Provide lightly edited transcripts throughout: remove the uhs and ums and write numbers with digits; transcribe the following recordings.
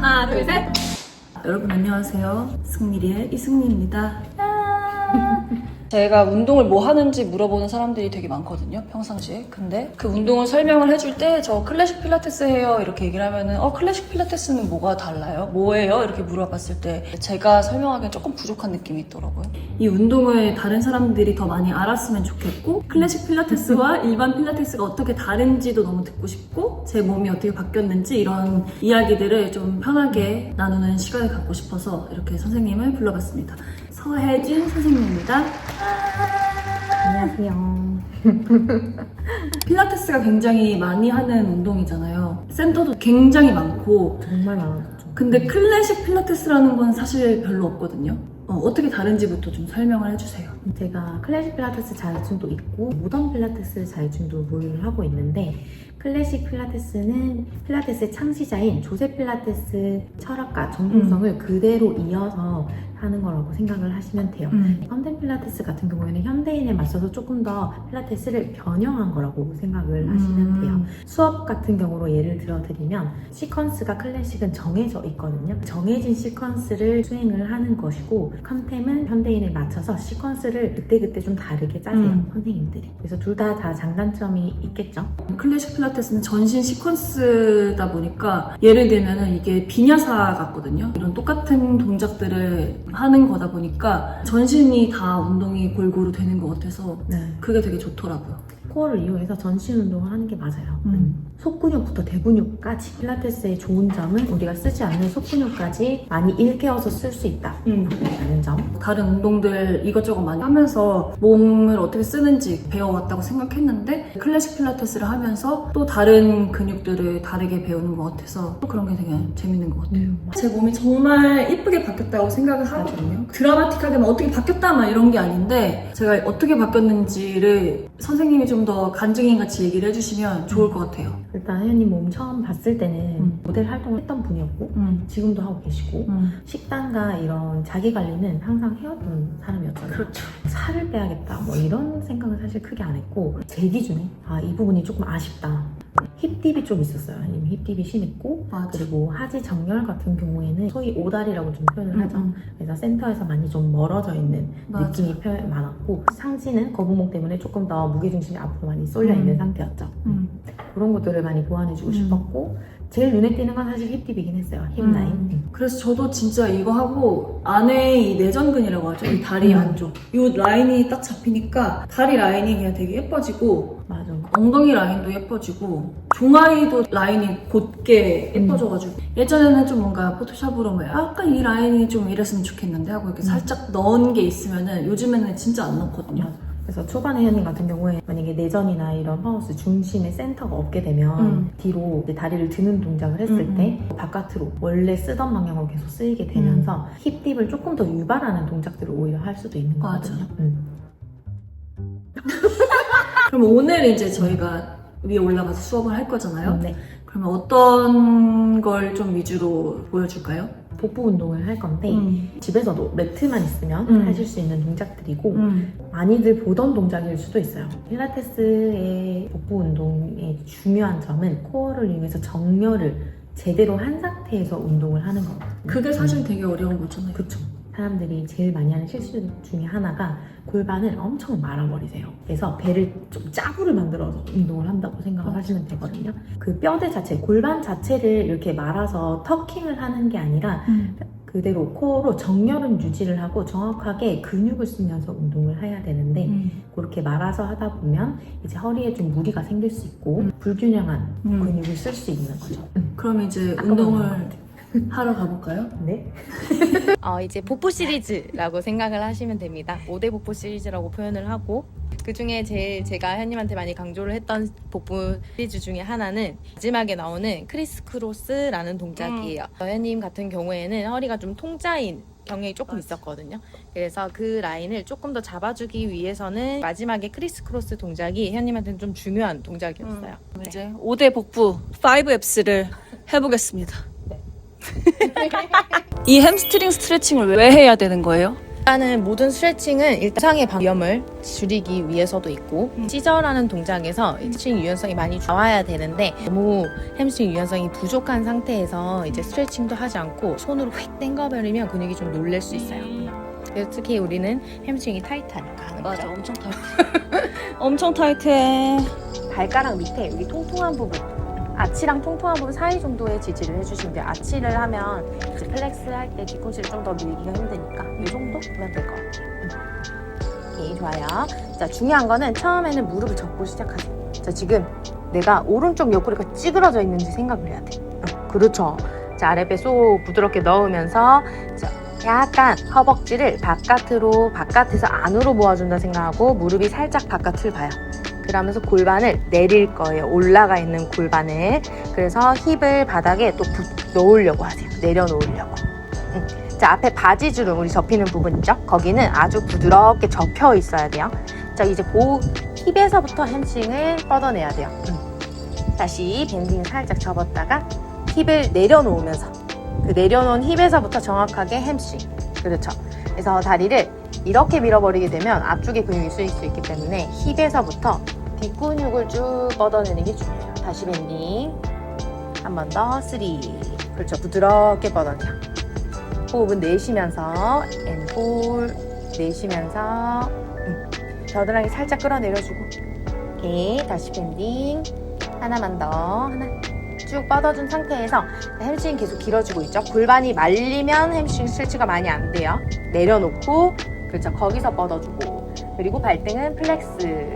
하나, 둘, 셋. 여러분 안녕하세요. 승미리의 이승미입니다. 제가 운동을 뭐 하는지 물어보는 사람들이 되게 많거든요, 평상시에. 근데 그 운동을 설명을 해줄 때 저 클래식 필라테스 해요 이렇게 얘기를 하면은 클래식 필라테스는 뭐가 달라요? 뭐예요? 이렇게 물어봤을 때 제가 설명하기엔 조금 부족한 느낌이 있더라고요. 이 운동을 다른 사람들이 더 많이 알았으면 좋겠고, 클래식 필라테스와 일반 필라테스가 어떻게 다른지도 너무 듣고 싶고, 제 몸이 어떻게 바뀌었는지 이런 이야기들을 좀 편하게 나누는 시간을 갖고 싶어서 이렇게 선생님을 불러봤습니다. 서혜진 선생님입니다. 안녕하세요. 필라테스가 굉장히 많이 하는 운동이잖아요. 센터도 굉장히 많고, 정말 많았죠. 근데 클래식 필라테스라는 건 사실 별로 없거든요. 어떻게 다른지부터 좀 설명을 해주세요. 제가 클래식 필라테스 자격증도 있고 모던 필라테스 자격증도 보유를 하고 있는데, 클래식 필라테스는 필라테스의 창시자인 조세 필라테스 철학과 전통성을 그대로 이어서 하는 거라고 생각을 하시면 돼요. 현대 필라테스 같은 경우에는 현대인에 맞춰서 조금 더 필라테스를 변형한 거라고 생각을 하시면 돼요. 수업 같은 경우로 예를 들어드리면, 시퀀스가 클래식은 정해져 있거든요. 정해진 시퀀스를 수행을 하는 것이고, 컨템은 현대인에 맞춰서 시퀀스를 그때그때 좀 다르게 짜세요, 선생님들이. 그래서 둘 다 장단점이 있겠죠. 클래식 필라테스는 전신 시퀀스다 보니까, 예를 들면은 이게 비냐사 같거든요. 이런 똑같은 동작들을 하는 거다 보니까 전신이 다 운동이 골고루 되는 것 같아서 그게 되게 좋더라고요. 코어를 이용해서 전신 운동을 하는 게 맞아요. 속근육부터 대근육까지, 필라테스의 좋은 점은 우리가 쓰지 않는 속근육까지 많이 일깨워서 쓸 수 있다 라는 점. 다른 운동들 이것저것 많이 하면서 몸을 어떻게 쓰는지 배워왔다고 생각했는데, 클래식 필라테스를 하면서 또 다른 근육들을 다르게 배우는 것 같아서 또 그런 게 되게 재밌는 것 같아요. 제 몸이 정말 이쁘게 바뀌었다고 생각을 하거든요. 드라마틱하게 막 어떻게 바뀌었다 막 이런 게 아닌데, 제가 어떻게 바뀌었는지를 선생님이 좀 더 간증인 같이 얘기를 해주시면 좋을 것 같아요. 일단 혜연님 몸 처음 봤을 때는 모델 활동을 했던 분이었고, 지금도 하고 계시고, 식단과 이런 자기 관리는 항상 해왔던 사람이었잖아요. 그렇죠. 살을 빼야겠다 뭐 이런 생각은 사실 크게 안 했고, 제 기준에 이 부분이 조금 아쉽다. 힙딥이 좀 있었어요. 아니면 힙딥이 심했고, 맞아. 그리고 하지 정렬 같은 경우에는 소위 오다리라고 좀 표현을 하죠. 그래서 센터에서 많이 좀 멀어져 있는 맞아. 느낌이 많았고, 상체는 거북목 때문에 조금 더 무게중심이 앞으로 많이 쏠려 있는 상태였죠. 그런 것들을 많이 보완해주고 싶었고, 제일 눈에 띄는 건 사실 힙딥이긴 했어요. 힙라인. 그래서 저도 진짜 이거 하고 안에 이 내전근이라고 하죠. 이 다리 안쪽. 이 라인이 딱 잡히니까 다리 라인이 그냥 되게 예뻐지고, 맞아. 엉덩이 라인도 예뻐지고, 종아리도 라인이 곧게 예뻐져가지고, 예전에는 좀 뭔가 포토샵으로 뭐 약간 이 라인이 좀 이랬으면 좋겠는데 하고 이렇게 살짝 넣은 게 있으면은 요즘에는 진짜 안 넣거든요. 그래서 초반에 혜연님 같은 경우에 만약에 내전이나 이런 하우스 중심에 센터가 없게 되면 뒤로 이제 다리를 드는 동작을 했을 때 바깥으로 원래 쓰던 방향으로 계속 쓰이게 되면서 힙딥을 조금 더 유발하는 동작들을 오히려 할 수도 있는 거거든요. 그럼 오늘 이제 저희가 위에 올라가서 수업을 할 거잖아요. 네. 그러면 어떤 걸 좀 위주로 보여줄까요? 복부 운동을 할 건데, 집에서도 매트만 있으면 하실 수 있는 동작들이고, 많이들 보던 동작일 수도 있어요. 필라테스의 복부 운동의 중요한 점은 코어를 이용해서 정렬을 제대로 한 상태에서 운동을 하는 거거든요. 그게 사실 되게 어려운 거잖아요. 그쵸. 사람들이 제일 많이 하는 실수 중에 하나가 골반을 엄청 말아버리세요. 그래서 배를 좀 짜부를 만들어서 운동을 한다고 생각을 하시면 되거든요. 그 뼈대 자체, 골반 자체를 이렇게 말아서 터킹을 하는 게 아니라 그대로 코어로 정렬은 유지를 하고 정확하게 근육을 쓰면서 운동을 해야 되는데, 그렇게 말아서 하다 보면 이제 허리에 좀 무리가 생길 수 있고 불균형한 근육을 쓸 수 있는 거죠. 그럼 이제 운동을 하러 가볼까요? 네. 이제 복부 시리즈라고 생각을 하시면 됩니다. 5대 복부 시리즈라고 표현을 하고, 그 중에 제일 제가 현님한테 많이 강조를 했던 복부 시리즈 중에 하나는 마지막에 나오는 크리스 크로스라는 동작이에요. 현님 같은 경우에는 허리가 좀 통짜인 경향이 조금 있었거든요. 그래서 그 라인을 조금 더 잡아주기 위해서는 마지막에 크리스 크로스 동작이 현님한테는 좀 중요한 동작이었어요. 이제 5대 복부 5앱스를 해보겠습니다. 이 햄스트링 스트레칭을 왜 해야 되는 거예요? 일단은 모든 스트레칭은 일단 상의 위험을 줄이기 위해서도 있고 시저라는 동작에서 햄스트링 유연성이 많이 나와야 되는데 너무 햄스트링 유연성이 부족한 상태에서 이제 스트레칭도 하지 않고 손으로 휙 당겨버리면 근육이 좀 놀랄 수 있어요. 그래서 특히 우리는 햄스트링이 타이트하니까 하는 맞아, 거죠. 엄청 타이트해. 엄청 타이트해. 발가락 밑에 여기 통통한 부분, 아치랑 통통한 부분 사이 정도의 지지를 해주시면 돼요. 아치를 하면 이제 플렉스 할 때 뒤꿈치를 좀 더 밀기가 힘드니까 이 정도면 될 것 같아요. 오케이, 좋아요. 자, 중요한 거는 처음에는 무릎을 접고 시작하세요. 자, 지금 내가 오른쪽 옆구리가 찌그러져 있는지 생각을 해야 돼. 그렇죠. 자, 아랫배 쏙 부드럽게 넣으면서 자, 약간 허벅지를 바깥에서 안으로 모아준다 생각하고 무릎이 살짝 바깥을 봐요. 그러면서 골반을 내릴 거예요. 올라가 있는 골반을. 그래서 힙을 바닥에 또 놓으려고 하세요. 내려놓으려고. 자, 앞에 바지주름 우리 접히는 부분 있죠? 거기는 아주 부드럽게 접혀 있어야 돼요. 자, 이제 힙에서부터 햄스트링을 뻗어내야 돼요. 다시 밴딩 살짝 접었다가 힙을 내려놓으면서 그 내려놓은 힙에서부터 정확하게 햄스트링. 그렇죠. 그래서 다리를 이렇게 밀어버리게 되면 앞쪽에 근육이 쓰일 수 있기 때문에 힙에서부터 뒷근육을 쭉 뻗어내는 게 중요해요. 다시 밴딩. 한 번 더. 3. 그렇죠. 부드럽게 뻗어내요. 호흡은 내쉬면서 앤홀 내쉬면서 겨드랑이 살짝 끌어내려주고. 오케이. 다시 밴딩. 하나만 더. 하나. 쭉 뻗어준 상태에서 햄스트링 계속 길어지고 있죠. 골반이 말리면 햄스트링 스트레치가 많이 안 돼요. 내려놓고 그렇죠. 거기서 뻗어주고 그리고 발등은 플렉스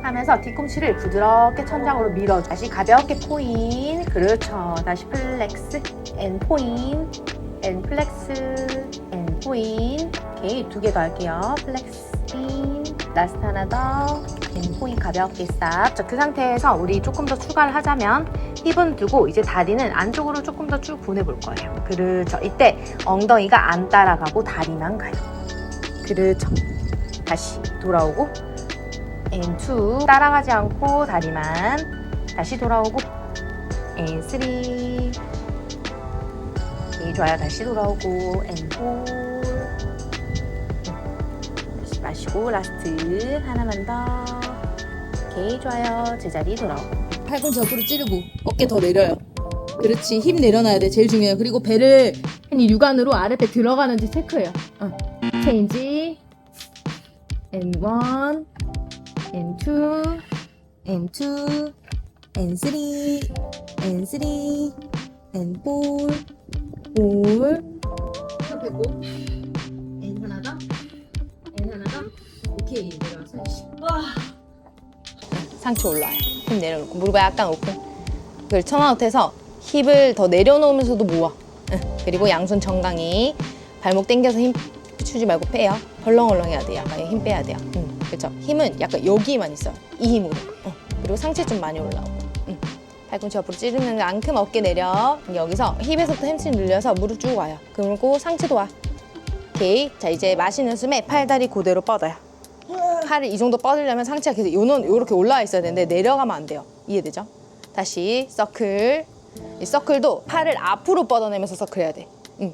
하면서 뒤꿈치를 부드럽게 천장으로 밀어줘. 다시 가볍게 포인. 그렇죠. 다시 플렉스 앤 포인 앤 플렉스 앤 포인. 오케이. 2개 더 할게요. 플렉스 포인. 라스트 하나 더. 앤 포인 가볍게 싹. 자, 그 상태에서 우리 조금 더 추가를 하자면 힙은 두고 이제 다리는 안쪽으로 조금 더 쭉 보내볼 거예요. 그렇죠. 이때 엉덩이가 안 따라가고 다리만 가요. 그렇죠. 다시 돌아오고 and 2 따라가지 않고 다리만 다시 돌아오고 and 3 오케이, 좋아요. 다시 돌아오고 and 4 다시 마시고 라스트 하나만 더. 오케이, 좋아요. 제자리 돌아오고 팔꿈치 옆으로 찌르고 어깨 더 내려요. 그렇지. 힙 내려놔야 돼. 제일 중요해요. 그리고 배를 이 육안으로 아랫배 들어가는지 체크해요. 체인지 and 1 and 2 and 2 and 3 and 3 and 4 배고 and 하나 더 and 하나 더. 오케이. 내려와서 상체 올라와요. 힙 내려놓고 무릎에 약간 오픈. 그걸 턴아웃해서 힙을 더 내려놓으면서도 모아. 그리고 양손 정강이 발목 당겨서 힘 주지 말고 빼요. 헐렁헐렁 해야 돼요. 약간 힘 빼야 돼요. 그렇죠. 힘은 약간 여기만 있어요. 이 힘으로. 그리고 상체 좀 많이 올라오고. 팔꿈치 옆으로 찌르는 만큼 어깨 내려. 여기서 힙에서부터 햄스트링 늘려서 무릎 쭉 와요. 그리고 상체도 와. 오케이. 자, 이제 마시는 숨에 팔다리 그대로 뻗어요. 팔을 이 정도 뻗으려면 상체가 계속 요렇게 올라와 있어야 되는데 내려가면 안 돼요. 이해되죠? 다시 서클. 이 서클도 팔을 앞으로 뻗어내면서 서클 해야 돼.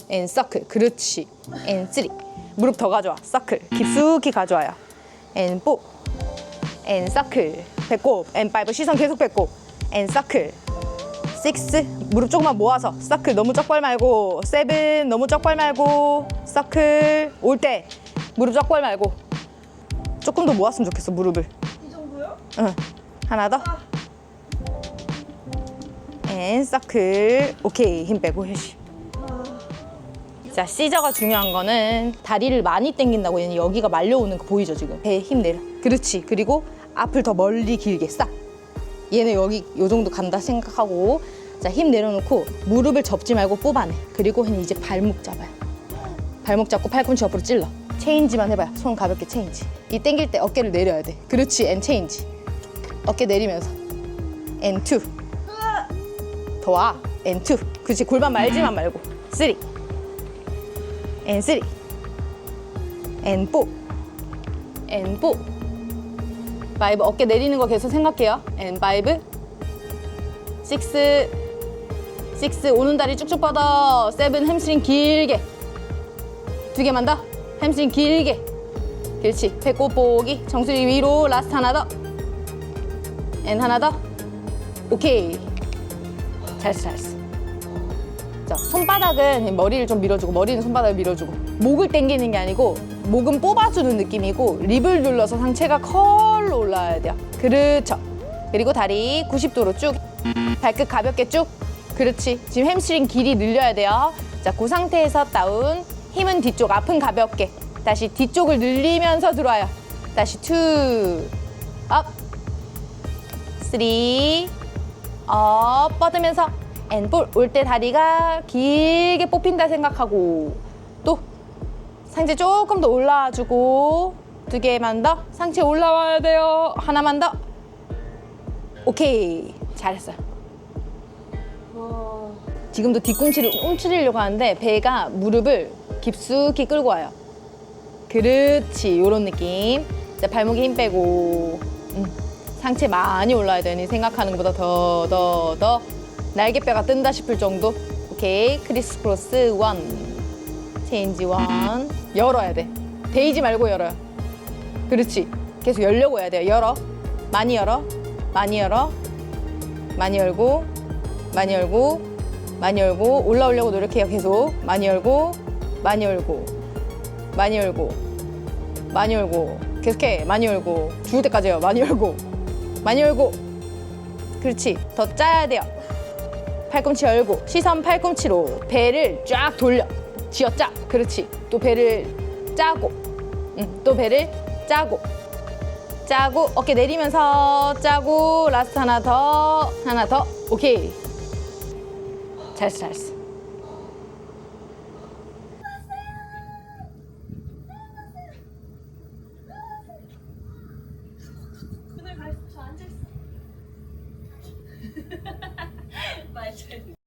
앤 서클. 그렇지. 앤 3. 무릎 더 가져와. 서클. 깊숙이 가져와요. 앤 4. 앤 서클. 배꼽. 앤 5. 시선 계속 배꼽. 앤 서클. 6. 무릎 조금만 모아서 서클. 너무 쩍벌 말고. 7. 너무 쩍벌 말고. 서클. 올 때 무릎 쩍벌 말고. 조금 더 모았으면 좋겠어, 무릎을. 이 정도요? 응. 하나 더. 앤 서클. 오케이. 힘 빼고 휴식. 자, 시저가 중요한 거는 다리를 많이 당긴다고 얘는 여기가 말려오는 거 보이죠, 지금? 배에 힘 내려. 그렇지. 그리고 앞을 더 멀리 길게 싹. 얘는 여기 요 정도 간다 생각하고 자, 힘 내려놓고 무릎을 접지 말고 뽑아내. 그리고 이제 발목 잡아요. 발목 잡고 팔꿈치 옆으로 찔러. 체인지만 해봐요. 손 가볍게 체인지. 이 당길 때 어깨를 내려야 돼. 그렇지. 앤 체인지. 어깨 내리면서 앤 2. 더 와. 앤 2. 그렇지. 골반 말지만 말고. 3. 앤 3. 앤 4. 앤 4. 5. 어깨 내리는 거 계속 생각해요. 앤 5. 6. 오는 다리 쭉쭉 뻗어. 7. 햄스트링 길게. 2개만 더. 햄스트링 길게. 그렇지. 배꼽 보기. 정수리 위로. 라스트 하나 더. 앤 하나 더. 오케이. 잘했어, 잘했어. 자, 손바닥은 머리를 좀 밀어주고, 머리는 손바닥을 밀어주고. 목을 당기는 게 아니고, 목은 뽑아주는 느낌이고, 립을 눌러서 상체가 컬로 올라와야 돼요. 그렇죠. 그리고 다리 90도로 쭉. 발끝 가볍게 쭉. 그렇지. 지금 햄스트링 길이 늘려야 돼요. 자, 그 상태에서 다운. 힘은 뒤쪽, 앞은 가볍게. 다시 뒤쪽을 늘리면서 들어와요. 다시 2, 업. 3, 업. 뻗으면서 앤 볼. 올 때 다리가 길게 뽑힌다 생각하고. 또 상체 조금 더 올라와주고. 2개만 더. 상체 올라와야 돼요. 하나만 더. 오케이. 잘했어요. 지금도 뒤꿈치를 움츠리려고 하는데 배가 무릎을 깊숙이 끌고 와요. 그렇지. 요런 느낌. 자, 발목에 힘 빼고. 상체 많이 올라야 되니 생각하는 것보다 더 날개뼈가 뜬다 싶을 정도. 오케이. 크리스 크로스 1. 체인지 1. 열어야 돼. 데이지 말고 열어요. 그렇지. 계속 열려고 해야 돼요. 열어. 많이 열어. 많이 열어. 많이 열고. 많이 열고. 많이 열고. 올라오려고 노력해요. 계속. 많이 열고. 많이 열고. 많이 열고. 많이 열고. 계속해. 많이 열고. 죽을 때까지요. 많이 열고. 많이 열고. 그렇지. 더 짜야 돼요. 팔꿈치 열고. 시선 팔꿈치로. 배를 쫙 돌려. 쥐어짜. 그렇지. 또 배를 짜고. 또 배를 짜고. 짜고. 어깨 내리면서 짜고. 라스트 하나 더. 하나 더. 오케이. 잘했어, 잘했어. 오늘 가서 저 앉아있어. 말잘